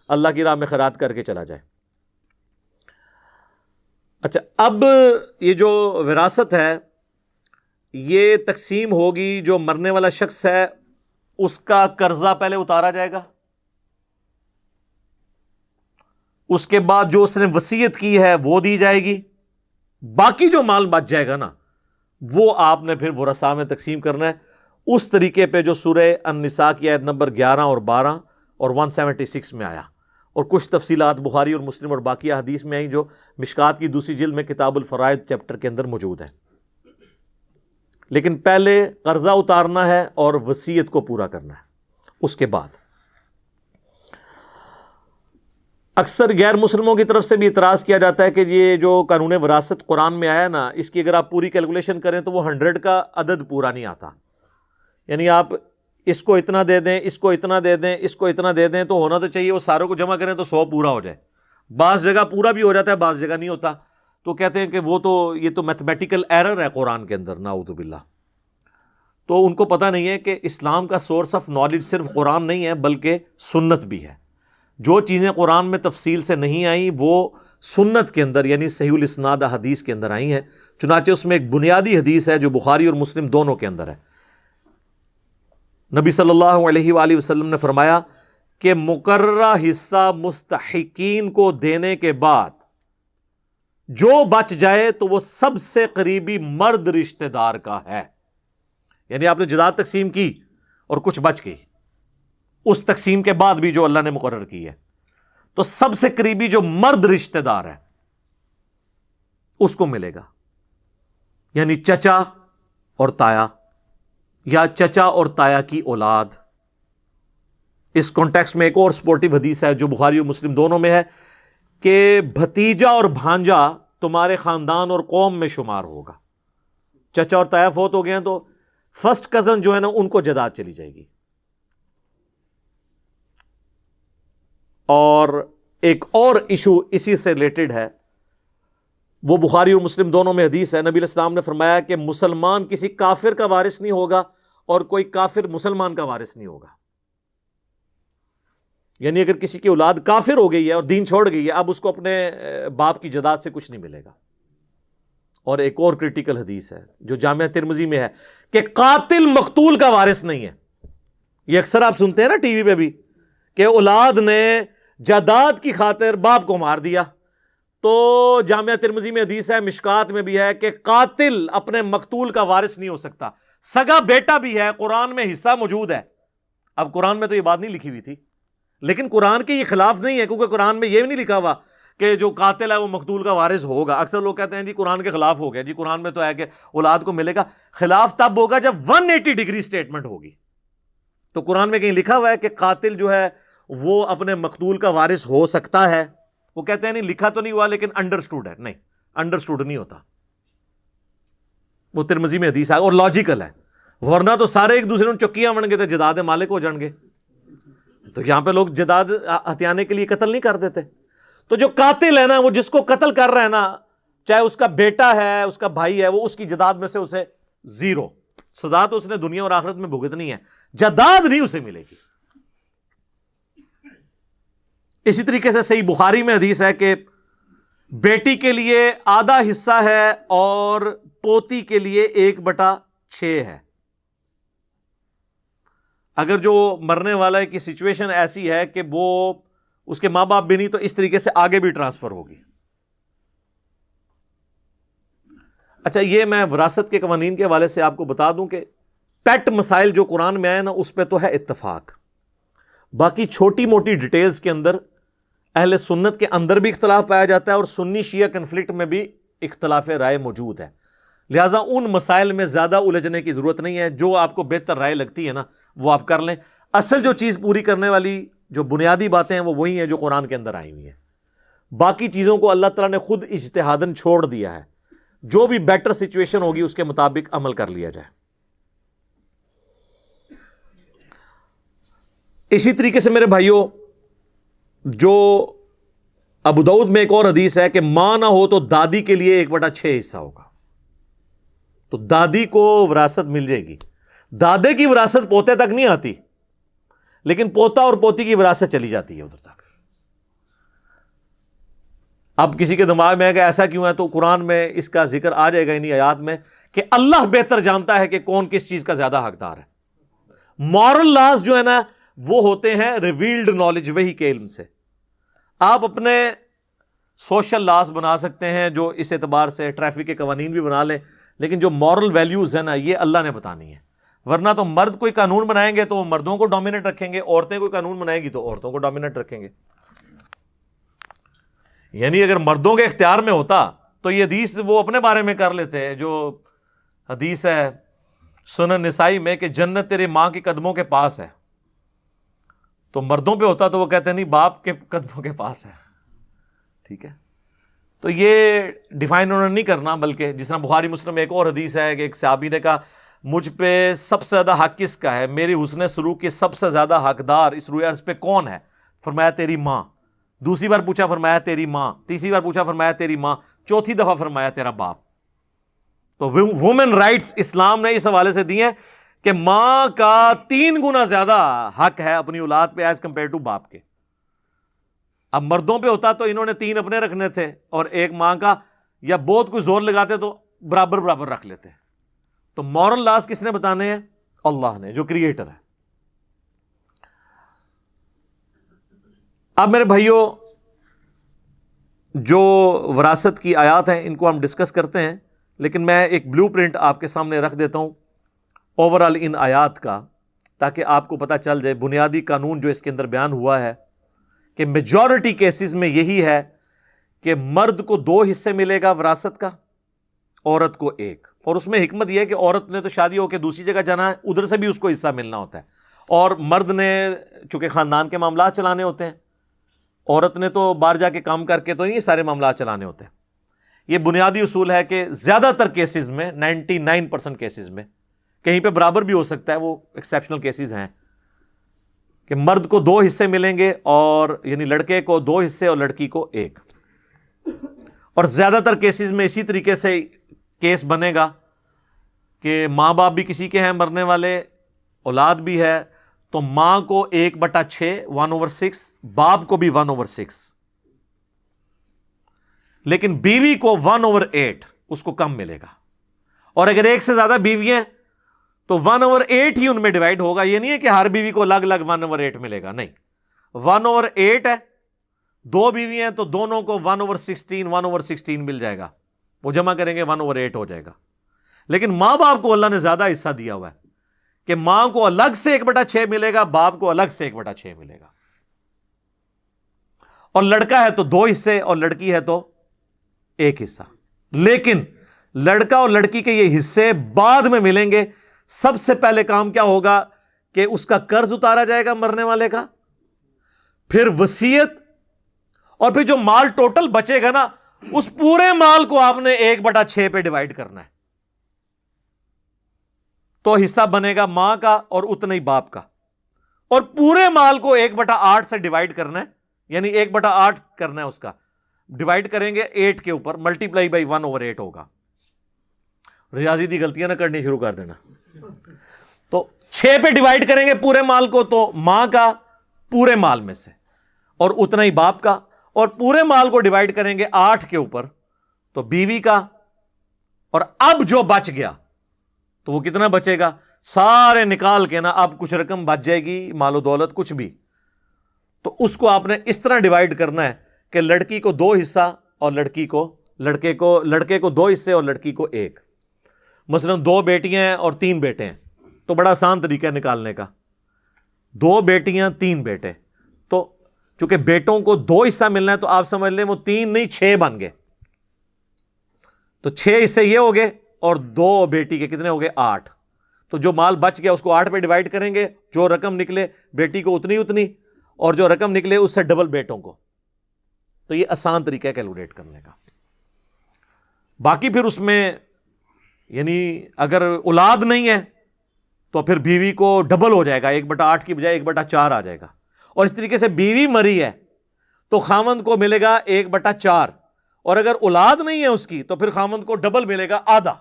اللہ کی راہ میں خیرات کر کے چلا جائے. اچھا، اب یہ جو وراثت ہے یہ تقسیم ہوگی. جو مرنے والا شخص ہے اس کا قرضہ پہلے اتارا جائے گا، اس کے بعد جو اس نے وصیت کی ہے وہ دی جائے گی، باقی جو مال بچ جائے گا نا وہ آپ نے پھر ورثاء میں تقسیم کرنا ہے اس طریقے پہ جو سورہ النساء کی آیت نمبر 11 اور 12 اور 176 میں آیا. اور کچھ تفصیلات بخاری اور مسلم اور باقی حدیث میں آئیں جو مشکات کی دوسری جلد میں کتاب الفرائض چیپٹر کے اندر موجود ہیں. لیکن پہلے قرضہ اتارنا ہے اور وصیت کو پورا کرنا ہے. اس کے بعد اکثر غیر مسلموں کی طرف سے بھی اعتراض کیا جاتا ہے کہ یہ جو قانون وراثت قرآن میں آیا نا، اس کی اگر آپ پوری کیلکولیشن کریں تو وہ 100 کا عدد پورا نہیں آتا. یعنی آپ اس کو اتنا دے دیں، اس کو اتنا دے دیں، اس کو اتنا دے دیں، تو ہونا تو چاہیے وہ ساروں کو جمع کریں تو 100 پورا ہو جائے. بعض جگہ پورا بھی ہو جاتا ہے، بعض جگہ نہیں ہوتا. تو کہتے ہیں کہ وہ تو یہ تو میتھمیٹیکل ایرر ہے قرآن کے اندر، نعوذ باللہ. تو ان کو پتہ نہیں ہے کہ اسلام کا سورس آف نالج صرف قرآن نہیں ہے بلکہ سنت بھی ہے. جو چیزیں قرآن میں تفصیل سے نہیں آئیں وہ سنت کے اندر یعنی صحیح الاسناد حدیث کے اندر آئی ہیں. چنانچہ اس میں ایک بنیادی حدیث ہے جو بخاری اور مسلم دونوں کے اندر ہے. نبی صلی اللہ علیہ وآلہ وسلم نے فرمایا کہ مقررہ حصہ مستحقین کو دینے کے بعد جو بچ جائے تو وہ سب سے قریبی مرد رشتہ دار کا ہے. یعنی آپ نے جائیداد تقسیم کی اور کچھ بچ گئی، اس تقسیم کے بعد بھی جو اللہ نے مقرر کی ہے تو سب سے قریبی جو مرد رشتہ دار ہے اس کو ملے گا. یعنی چچا اور تایا یا چچا اور تایا کی اولاد. اس کانٹیکسٹ میں ایک اور سپورٹیو حدیث ہے جو بخاری اور مسلم دونوں میں ہے کہ بھتیجا اور بھانجا تمہارے خاندان اور قوم میں شمار ہوگا. چچا اور تایا فوت ہو گئے ہیں تو فرسٹ کزن جو ہے نا ان کو جائیداد چلی جائے گی. اور ایک اور ایشو اسی سے ریلیٹڈ ہے، وہ بخاری اور مسلم دونوں میں حدیث ہے. نبی علیہ السلام نے فرمایا کہ مسلمان کسی کافر کا وارث نہیں ہوگا اور کوئی کافر مسلمان کا وارث نہیں ہوگا. یعنی اگر کسی کی اولاد کافر ہو گئی ہے اور دین چھوڑ گئی ہے، اب اس کو اپنے باپ کی جائیداد سے کچھ نہیں ملے گا. اور ایک اور کرٹیکل حدیث ہے جو جامعہ ترمذی میں ہے کہ قاتل مقتول کا وارث نہیں ہے. یہ اکثر آپ سنتے ہیں نا ٹی وی پہ بھی کہ اولاد نے جائیداد کی خاطر باپ کو مار دیا. تو جامعہ ترمذی میں حدیث ہے، مشکات میں بھی ہے کہ قاتل اپنے مقتول کا وارث نہیں ہو سکتا. سگا بیٹا بھی ہے، قرآن میں حصہ موجود ہے. اب قرآن میں تو یہ بات نہیں لکھی ہوئی تھی لیکن قرآن کے یہ خلاف نہیں ہے، کیونکہ قرآن میں یہ بھی نہیں لکھا ہوا کہ جو قاتل ہے وہ مقتول کا وارث ہوگا. اکثر لوگ کہتے ہیں جی قرآن کے خلاف ہو گیا، جی قرآن میں تو ہے کہ اولاد کو ملے گا. خلاف تب ہوگا جب 180 ڈگری سٹیٹمنٹ ہوگی. تو قرآن میں کہیں لکھا ہوا ہے کہ قاتل جو ہے وہ اپنے مقتول کا وارث ہو سکتا ہے. وہ کہتے ہیں نہیں لکھا تو نہیں ہوا لیکن انڈرسٹوڈ ہے. نہیں، انڈرسٹوڈ نہیں ہوتا. وہ ترمذی میں حدیث ہے اور لاجیکل ہے، ورنہ تو سارے ایک دوسرے کو چکیاں بن گے تو جائیداد مالک ہو جان گے. تو یہاں پہ لوگ جائیداد ہتھیانے کے لیے قتل نہیں کر دیتے. تو جو قاتل ہے نا، وہ جس کو قتل کر رہا ہے نا، چاہے اس کا بیٹا ہے، اس کا بھائی ہے، وہ اس کی جائیداد میں سے اسے 0 سزا تو اس نے دنیا اور آخرت میں بھگتنی ہے، جائیداد نہیں اسے ملے گی. اسی طریقے سے صحیح بخاری میں حدیث ہے کہ بیٹی کے لیے آدھا حصہ ہے اور پوتی کے لیے 1/6 ہے. اگر جو مرنے والا کی سچویشن ایسی ہے کہ وہ اس کے ماں باپ بھی نہیں تو اس طریقے سے آگے بھی ٹرانسفر ہوگی. اچھا، یہ میں وراثت کے قوانین کے حوالے سے آپ کو بتا دوں کہ پیٹ مسائل جو قرآن میں آئے نا اس پہ تو ہے اتفاق. باقی چھوٹی موٹی ڈیٹیلز کے اندر اہل سنت کے اندر بھی اختلاف پایا جاتا ہے اور سنی شیعہ کنفلکٹ میں بھی اختلاف رائے موجود ہے. لہٰذا ان مسائل میں زیادہ الجھنے کی ضرورت نہیں ہے. جو آپ کو بہتر رائے لگتی ہے نا وہ آپ کر لیں. اصل جو چیز پوری کرنے والی جو بنیادی باتیں ہیں وہ وہی ہیں جو قرآن کے اندر آئی ہوئی ہیں. باقی چیزوں کو اللہ تعالیٰ نے خود اجتہاداً چھوڑ دیا ہے. جو بھی بیٹر سچویشن ہوگی اس کے مطابق عمل کر لیا جائے. اسی طریقے سے میرے بھائیوں، جو ابو داؤد میں ایک اور حدیث ہے کہ ماں نہ ہو تو دادی کے لیے 1/6 حصہ ہوگا. تو دادی کو وراثت مل جائے گی. دادے کی وراثت پوتے تک نہیں آتی, لیکن پوتا اور پوتی کی وراثت چلی جاتی ہے ادھر تک. اب کسی کے دماغ میں ہے کہ ایسا کیوں ہے, تو قرآن میں اس کا ذکر آ جائے گا انہی آیات میں کہ اللہ بہتر جانتا ہے کہ کون کس چیز کا زیادہ حقدار ہے. مورل لاز جو ہے نا وہ ہوتے ہیں ریویلڈ نالج, وہی کے علم سے. آپ اپنے سوشل لاز بنا سکتے ہیں جو اس اعتبار سے ٹریفک کے قوانین بھی بنا لیں, لیکن جو مورل ویلیوز ہیں نا یہ اللہ نے بتانی ہے. ورنہ تو مرد کوئی قانون بنائیں گے تو وہ مردوں کو ڈومینیٹ رکھیں گے, عورتیں کوئی قانون بنائیں گی تو عورتوں کو ڈومینیٹ رکھیں گے. یعنی اگر مردوں کے اختیار میں ہوتا تو یہ حدیث وہ اپنے بارے میں کر لیتے ہیں, جو حدیث ہے سنن نسائی میں کہ جنت تیری ماں کے قدموں کے پاس ہے. تو مردوں پہ ہوتا تو وہ کہتے ہیں نہیں باپ کے قدموں کے پاس ہے. ٹھیک ہے, تو یہ ڈیفائن انہوں نے نہیں کرنا, بلکہ جس طرح بخاری مسلم میں ایک اور حدیث ہے کہ ایک صحابی نے کہا مجھ پہ سب سے زیادہ حق کس کا ہے, میری حسن سلوک کے سب سے زیادہ حقدار اس روئے عرض پہ کون ہے؟ فرمایا تیری ماں. دوسری بار پوچھا فرمایا تیری ماں. تیسری بار پوچھا فرمایا تیری ماں. چوتھی دفعہ فرمایا تیرا باپ. تو وومن رائٹس اسلام نے اس حوالے سے دی ہیں کہ ماں کا 3 گنا زیادہ حق ہے اپنی اولاد پہ ایز کمپیئر ٹو باپ کے. اب مردوں پہ ہوتا تو انہوں نے 3 اپنے رکھنے تھے اور 1 ماں کا, یا بہت کوئی زور لگاتے تو برابر برابر رکھ لیتے. تو مورل لاز کس نے بتانے ہیں؟ اللہ نے, جو کریٹر ہے. اب میرے بھائیوں جو وراثت کی آیات ہیں ان کو ہم ڈسکس کرتے ہیں, لیکن میں ایک بلو پرنٹ آپ کے سامنے رکھ دیتا ہوں اوورال ان آیات کا, تاکہ آپ کو پتہ چل جائے بنیادی قانون جو اس کے اندر بیان ہوا ہے کہ میجورٹی کیسز میں یہی ہے کہ مرد کو 2 حصے ملے گا وراثت کا, عورت کو 1. اور اس میں حکمت یہ ہے کہ عورت نے تو شادی ہو کے دوسری جگہ جانا ہے, ادھر سے بھی اس کو حصہ ملنا ہوتا ہے, اور مرد نے چونکہ خاندان کے معاملات چلانے ہوتے ہیں, عورت نے تو باہر جا کے کام کر کے تو نہیں سارے معاملات چلانے ہوتے ہیں. یہ بنیادی اصول ہے کہ زیادہ تر کیسز میں 99% کیسز میں کہیں پہ برابر بھی ہو سکتا ہے, وہ ایکسیپشنل کیسز ہیں کہ مرد کو 2 حصے ملیں گے, اور یعنی لڑکے کو 2 حصے اور لڑکی کو 1. اور زیادہ تر کیسز میں اسی طریقے سے کیس بنے گا کہ ماں باپ بھی کسی کے ہیں مرنے والے, اولاد بھی ہے, تو ماں کو 1/6 1/6, باپ کو بھی 1/6, لیکن بیوی کو 1/8 اس کو کم ملے گا. اور اگر 1 سے زیادہ بیوی ہیں تو 1/8 ہی ان میں ڈیوائڈ ہوگا. یہ نہیں ہے کہ ہر بیوی کو الگ الگ 1/8 ملے گا, نہیں, 1/8 ہے. 2 بیوی ہیں تو دونوں کو 1/16 مل جائے گا, وہ جمع کریں گے 1/8 ہو جائے گا. لیکن ماں باپ کو اللہ نے زیادہ حصہ دیا ہوا ہے کہ ماں کو الگ سے 1/6 ملے گا, باپ کو الگ سے 1/6 ملے گا. اور لڑکا ہے تو 2 حصے اور لڑکی ہے تو 1 حصہ. لیکن لڑکا اور لڑکی کے یہ حصے بعد میں ملیں گے. سب سے پہلے کام کیا ہوگا کہ اس کا قرض اتارا جائے گا مرنے والے کا, پھر وصیت, اور پھر جو مال ٹوٹل بچے گا نا اس پورے مال کو آپ نے 1/6 پہ ڈیوائڈ کرنا ہے. تو حصہ بنے گا ماں کا اور اتنا ہی باپ کا, اور پورے مال کو 1/8 سے ڈیوائڈ کرنا ہے, یعنی 1/8 کرنا ہے اس کا, ڈیوائڈ کریں گے 8 کے اوپر, ملٹیپلائی بائی 1/8 ہوگا. ریاضی دی غلطیاں نہ کرنی شروع کر دینا. تو 6 پہ ڈیوائڈ کریں گے پورے مال کو, تو ماں کا پورے مال میں سے اور اتنا ہی باپ کا, اور پورے مال کو ڈیوائڈ کریں گے 8 کے اوپر تو بیوی کا, اور اب جو بچ گیا تو وہ کتنا بچے گا, سارے نکال کے نا, اب کچھ رقم بچ جائے گی, مال و دولت کچھ بھی, تو اس کو آپ نے اس طرح ڈیوائڈ کرنا ہے کہ لڑکی کو 2 حصہ اور لڑکے کو 2 حصے اور لڑکی کو 1. مثلا 2 بیٹیاں ہیں اور 3 بیٹے ہیں, تو بڑا آسان طریقہ ہے نکالنے کا, 2 بیٹیاں 3 بیٹے, تو چونکہ بیٹوں کو 2 حصہ ملنا ہے تو آپ سمجھ لیں وہ 3 نہیں 6 بن گئے, تو 6 حصے یہ ہو گئے, اور 2 بیٹی کے کتنے ہو گئے 8. تو جو مال بچ گیا اس کو 8 پہ ڈیوائڈ کریں گے, جو رقم نکلے بیٹی کو اتنی, اور جو رقم نکلے اس سے ڈبل بیٹوں کو. تو یہ آسان طریقہ ہے کیلکولیٹ کرنے کا. باقی پھر اس میں یعنی اگر اولاد نہیں ہے تو پھر بیوی کو ڈبل ہو جائے گا, 1/8 کی بجائے 1/4 آ جائے گا. اور اس طریقے سے بیوی مری ہے تو خاوند کو ملے گا 1/4، اور اگر اولاد نہیں ہے اس کی تو پھر خاوند کو ڈبل ملے گا، آدھا۔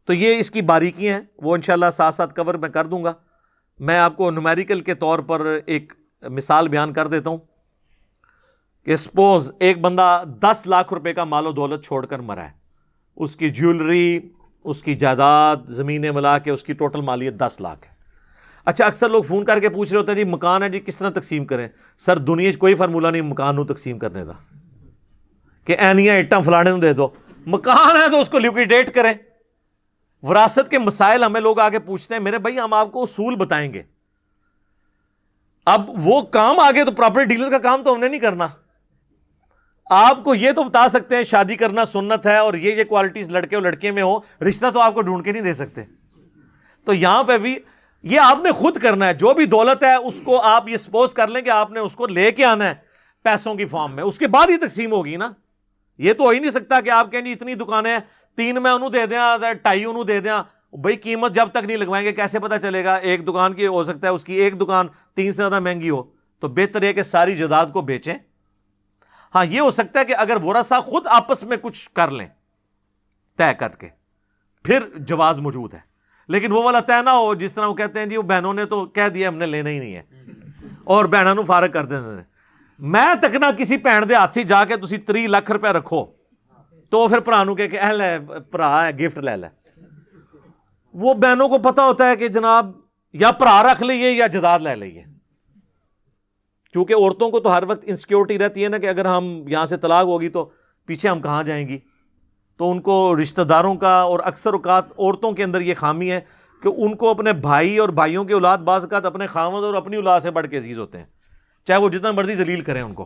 تو یہ اس کی باریکی ہیں، وہ انشاءاللہ ساتھ ساتھ کور میں کر دوں گا۔ میں آپ کو نومیریکل کے طور پر ایک مثال بیان کر دیتا ہوں کہ سپوز ایک بندہ 10 لاکھ روپے کا مال و دولت چھوڑ کر مرا ہے، اس کی جیولری، اس کی جائیداد، زمینیں ملا کے اس کی ٹوٹل مالیت 10 لاکھ ہے۔ اچھا، اکثر لوگ فون کر کے پوچھ رہے ہوتے ہیں جی مکان ہے جی کس طرح تقسیم کریں؟ سر دنیا کوئی فارمولہ نہیں مکان نو تقسیم کرنے دا کہ اینیاں اٹاں فلانے نو دے دو، مکان ہے تو اس کو لیکویڈیٹ کریں۔ وراثت کے مسائل ہمیں لوگ آگے پوچھتے ہیں، میرے بھائی ہم آپ کو اصول بتائیں گے، اب وہ کام آگے تو پراپرٹی ڈیلر کا کام تو ہم نے نہیں کرنا۔ آپ کو یہ تو بتا سکتے ہیں شادی کرنا سنت ہے اور یہ کوالٹیز لڑکے اور لڑکے میں ہو، رشتہ تو آپ کو ڈھونڈ کے نہیں دے سکتے۔ تو یہاں پہ بھی یہ آپ نے خود کرنا ہے، جو بھی دولت ہے اس کو آپ یہ سپوز کر لیں کہ آپ نے اس کو لے کے آنا ہے پیسوں کی فارم میں، اس کے بعد ہی تقسیم ہوگی نا۔ یہ تو ہو ہی نہیں سکتا کہ آپ کہیں جی اتنی دکانیں ہیں، 3 میں انہوں دے دیا، 2.5 انہوں دے دیا، بھائی قیمت جب تک نہیں لگوائیں گے کیسے پتہ چلے گا؟ ایک دکان کی ہو سکتا ہے اس کی ایک دکان 3 سے زیادہ مہنگی ہو، تو بہتر ہے کہ ساری جائیداد کو بیچیں۔ ہاں یہ ہو سکتا ہے کہ اگر ورثہ خود آپس میں کچھ کر لیں طے کر کے، پھر جواز موجود ہے، لیکن وہ والا طے نہ ہو جس طرح وہ کہتے ہیں جی وہ بہنوں نے تو کہہ دیا ہم نے لینا ہی نہیں ہے اور بہنوں نو فارغ کر دینا۔ میں تک نہ کسی بھن دے ہاتھ جا کے تسی 3 لاکھ روپے رکھو تو پھر بھرا نو کہ اے لے بھرا ہے گفٹ لے لے۔ وہ بہنوں کو پتہ ہوتا ہے کہ جناب یا بھرا رکھ لئیے یا جائیداد لے لئیے، کیونکہ عورتوں کو تو ہر وقت انسیکیورٹی رہتی ہے نا کہ اگر ہم یہاں سے طلاق ہوگی تو پیچھے ہم کہاں جائیں گی۔ تو ان کو رشتہ داروں کا، اور اکثر اوقات عورتوں کے اندر یہ خامی ہے کہ ان کو اپنے بھائی اور بھائیوں کی اولاد بعض اوقات اپنے خاوند اور اپنی اولاد سے بڑھ کے عزیز ہوتے ہیں، چاہے وہ جتنا مرضی ذلیل کریں ان کو۔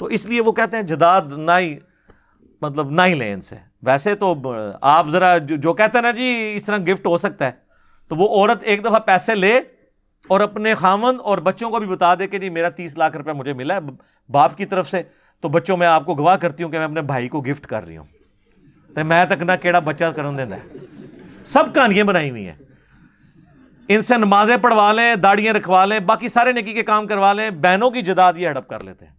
تو اس لیے وہ کہتے ہیں جائیداد نہ ہی لیں ان سے۔ ویسے تو آپ ذرا جو کہتے ہیں نا جی اس طرح گفٹ ہو سکتا ہے، تو وہ عورت ایک دفعہ پیسے لے اور اپنے خاوند اور بچوں کو بھی بتا دے کہ جی میرا 30 لاکھ روپے مجھے ملا ہے باپ کی طرف سے، تو بچوں میں آپ کو گواہ کرتی ہوں کہ میں اپنے بھائی کو گفٹ کر رہی ہوں، تو میں تک نہ کیڑا بچہ کرن دینا ہے۔ سب کہانیاں بنائی ہوئی ہیں، ان سے نمازیں پڑھوا لیں، داڑیاں رکھوا لیں، باقی سارے نیکی کے کام کروا لیں، بہنوں کی جائیداد یہ ہڑپ کر لیتے ہیں۔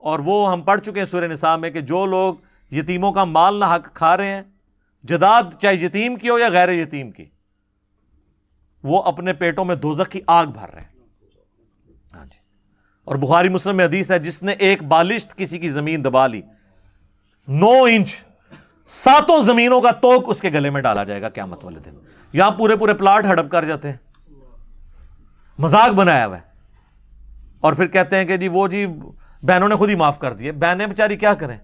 اور وہ ہم پڑھ چکے ہیں سورہ نساء میں کہ جو لوگ یتیموں کا مال نہ حق کھا رہے ہیں، جائیداد چاہے یتیم کی ہو یا غیر یتیم کی، وہ اپنے پیٹوں میں دوزخ کی آگ بھر رہے ہیں۔ ہاں جی، اور بخاری مسلم میں حدیث ہے جس نے ایک بالشت کسی کی زمین دبا لی 9 انچ، 7 زمینوں کا توق اس کے گلے میں ڈالا جائے گا قیامت والے دن۔ یہاں پورے پلاٹ ہڑپ کر جاتے ہیں، مذاق بنایا ہوا ہے، اور پھر کہتے ہیں کہ جی وہ جی بہنوں نے خود ہی معاف کر دیے۔ بہنیں بیچاری کیا کریں؟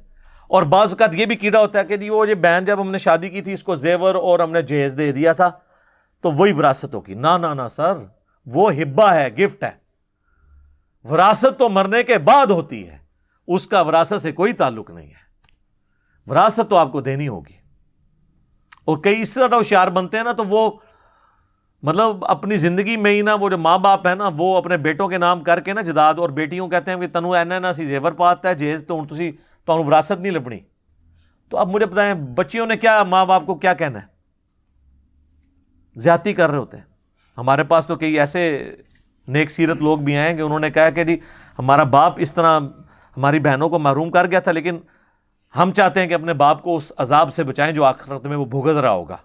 اور بعض اوقات یہ بھی کیڑا ہوتا ہے کہ جی وہ یہ بہن جب ہم نے شادی کی تھی اس کو زیور اور ہم نے جہیز دے دیا تھا تو وہی وراثت ہوگی۔ نہ سر، وہ ہبہ ہے، گفٹ ہے۔ وراثت تو مرنے کے بعد ہوتی ہے، اس کا وراثت سے کوئی تعلق نہیں ہے، وراثت تو آپ کو دینی ہوگی۔ اور کئی اس سے زیادہ ہوشیار بنتے ہیں نا تو وہ مطلب اپنی زندگی میں ہی نا وہ جو ماں باپ ہے نا وہ اپنے بیٹوں کے نام کر کے نا جائیداد، اور بیٹیوں کہتے ہیں کہ تنو اینا نا سی زیور پاتا ہے جہیز تو تسی تو وراثت نہیں لبنی۔ تو اب مجھے بتائیں بچیوں نے کیا ماں باپ کو کیا کہنا ہے؟ زیادتی کر رہے ہوتے ہیں۔ ہمارے پاس تو کئی ایسے نیک سیرت لوگ بھی ہیں کہ انہوں نے کہا کہ جی ہمارا باپ اس طرح ہماری بہنوں کو محروم کر گیا تھا، لیکن ہم چاہتے ہیں کہ اپنے باپ کو اس عذاب سے بچائیں جو آخرت میں وہ بھگت رہا ہوگا۔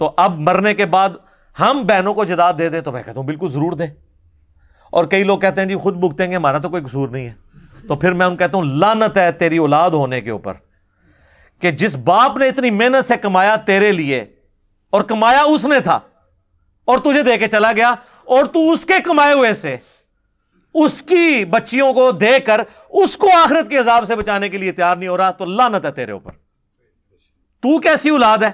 تو اب مرنے کے بعد ہم بہنوں کو جائیداد دے دیں، تو میں کہتا ہوں بالکل ضرور دیں۔ اور کئی لوگ کہتے ہیں جی خود بھگتیں گے، ہمارا تو کوئی قصور نہیں ہے۔ تو پھر میں ان کہتا ہوں لعنت ہے تیری اولاد ہونے کے اوپر کہ جس باپ نے اتنی محنت سے کمایا تیرے لیے، اور کمایا اس نے تھا اور تجھے دے کے چلا گیا، اور تو اس کے کمائے ہوئے سے اس کی بچیوں کو دے کر اس کو آخرت کے عذاب سے بچانے کے لیے تیار نہیں ہو رہا، تو لعنت ہے تیرے اوپر۔ تو کیسی اولاد ہے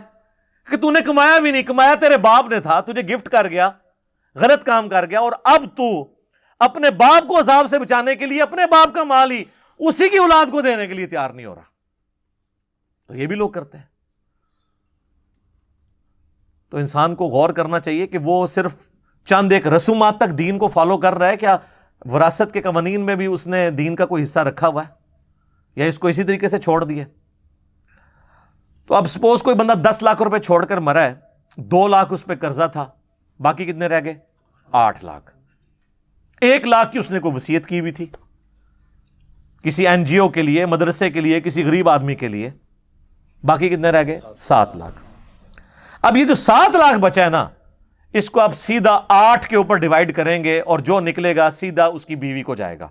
کہ تو نے کمایا بھی نہیں، کمایا تیرے باپ نے تھا، تجھے گفٹ کر گیا، غلط کام کر گیا، اور اب تو اپنے باپ کو عذاب سے بچانے کے لیے اپنے باپ کا مال ہی اسی کی اولاد کو دینے کے لیے تیار نہیں ہو رہا۔ تو یہ بھی لوگ کرتے ہیں۔ تو انسان کو غور کرنا چاہیے کہ وہ صرف چند ایک رسومات تک دین کو فالو کر رہا ہے، کیا وراثت کے قوانین میں بھی اس نے دین کا کوئی حصہ رکھا ہوا ہے، یا اس کو اسی طریقے سے چھوڑ دیا؟ تو اب سپوز کوئی بندہ 10 لاکھ روپے چھوڑ کر مرا ہے، 2 لاکھ اس پہ قرضہ تھا، باقی کتنے رہ گئے؟ 8 لاکھ۔ 1,00,000 کی اس نے کوئی وصیت کی ہوئی تھی کسی این جی او کے لیے, مدرسے کے لیے, کسی غریب آدمی کے لیے. باقی کتنے رہ گئے؟ 7,00,000. اب یہ جو 7,00,000 بچا ہے نا, اس کو آپ سیدھا 8 کے اوپر ڈیوائڈ کریں گے اور جو نکلے گا سیدھا اس کی بیوی کو جائے گا.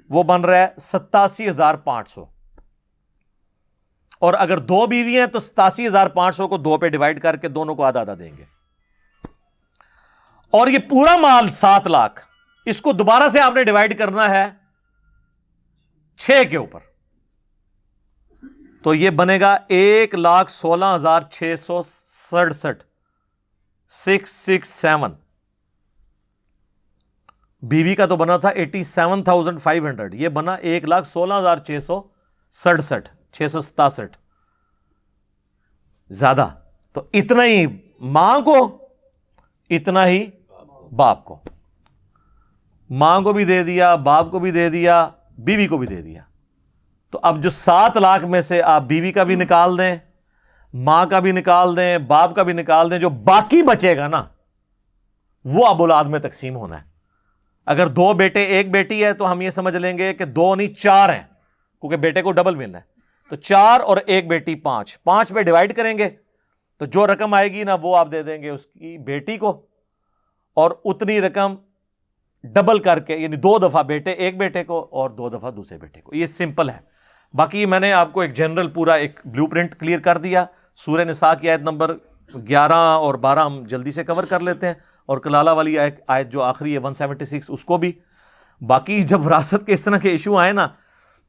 وہ بن رہا ہے 87,500. اور اگر 2 بیوی ہیں تو 87,500 کو 2 پہ ڈیوائڈ کر کے دونوں کو آدھا آدھا دیں گے. اور یہ پورا مال 7,00,000 اس کو دوبارہ سے آپ نے ڈیوائڈ کرنا ہے 6 کے اوپر, تو یہ بنے گا 1,16,667. 667. بیوی کا تو بنا تھا 87,500, یہ بنا 1,16,667. 667 زیادہ. تو اتنا ہی ماں کو, اتنا ہی باپ کو. ماں کو بھی دے دیا, باپ کو بھی دے دیا, بیوی کو بھی دے دیا. تو اب جو 7,00,000 میں سے آپ بیوی کا بھی نکال دیں, ماں کا بھی نکال دیں, باپ کا بھی نکال دیں, جو باقی بچے گا نا وہ اب اولاد میں تقسیم ہونا ہے. اگر 2 بیٹے 1 بیٹی ہے تو ہم یہ سمجھ لیں گے کہ 2 نہیں 4 ہیں, کیونکہ بیٹے کو ڈبل ملنا ہے. تو 4 اور 1 بیٹی 5. 5 پہ ڈیوائڈ کریں گے تو جو رقم آئے گی نا وہ آپ دے دیں گے اس کی بیٹی کو, اور اتنی رقم ڈبل کر کے, یعنی 2 دفعہ بیٹے 1 بیٹے کو اور 2 دفعہ دوسرے بیٹے کو. یہ سمپل ہے. باقی میں نے آپ کو ایک جنرل پورا ایک بلیو پرنٹ کلیئر کر دیا. سورہ نساء کی آیت نمبر 11 اور 12 ہم جلدی سے کور کر لیتے ہیں, اور کلالہ والی آیت جو آخری ہے 176 اس کو بھی. باقی جب وراثت کے اس طرح کے ایشو آئے نا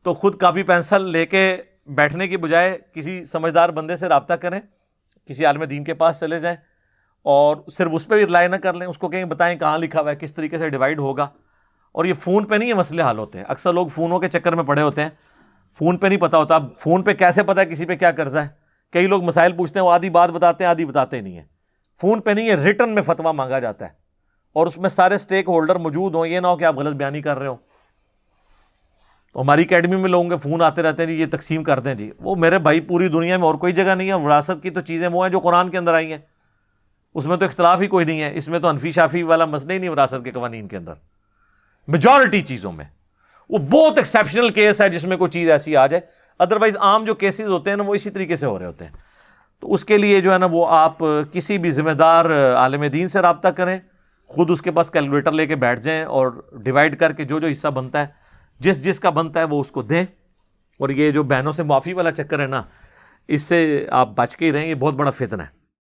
تو خود کاپی پینسل لے کے بیٹھنے کی بجائے کسی سمجھدار بندے سے رابطہ کریں, کسی عالم دین کے پاس چلے جائیں اور صرف اس پہ بھی رلائی نہ کر لیں, اس کو کہیں بتائیں کہاں لکھا ہوا ہے, کس طریقے سے ڈیوائڈ ہوگا. اور یہ فون پہ نہیں یہ مسئلے حل ہوتے ہیں. اکثر لوگ فونوں کے چکر میں پڑے ہوتے ہیں, فون پہ نہیں پتا ہوتا. اب فون پہ کیسے پتا ہے کسی پہ کیا قرضہ ہے؟ کئی لوگ مسائل پوچھتے ہیں, وہ آدھی بات بتاتے ہیں آدھی بتاتے نہیں ہیں. فون پہ نہیں ہے, ریٹن میں فتویٰ مانگا جاتا ہے اور اس میں سارے سٹیک ہولڈر موجود ہوں. یہ نہ ہو کہ آپ غلط بیانی کر رہے ہو. ہماری اکیڈمی میں لوگوں کے فون آتے رہتے ہیں جی یہ تقسیم کر دیں جی. وہ میرے بھائی پوری دنیا میں اور کوئی جگہ نہیں ہے. وراثت کی تو چیزیں وہ ہیں جو قرآن کے اندر آئی ہیں, اس میں تو اختلاف ہی کوئی نہیں ہے. اس میں تو حنفی شافی والا مسئلہ ہی نہیں وراثت کے قوانین کے اندر. میجورٹی چیزوں میں وہ بہت ایکسیپشنل کیس ہے جس میں کوئی چیز ایسی آ جائے, ادروائز عام جو کیسز ہوتے ہیں نا وہ اسی طریقے سے ہو رہے ہوتے ہیں. تو اس کے لیے جو ہے نا وہ آپ کسی بھی ذمہ دار عالم دین سے رابطہ کریں, خود اس کے پاس کیلکولیٹر لے کے بیٹھ جائیں اور ڈیوائڈ کر کے جو جو حصہ بنتا ہے جس جس کا بنتا ہے وہ اس کو دیں. اور یہ جو بہنوں سے معافی والا چکر ہے نا, اس سے آپ بچ کے ہی رہیں, یہ بہت بڑا فتنہ ہے.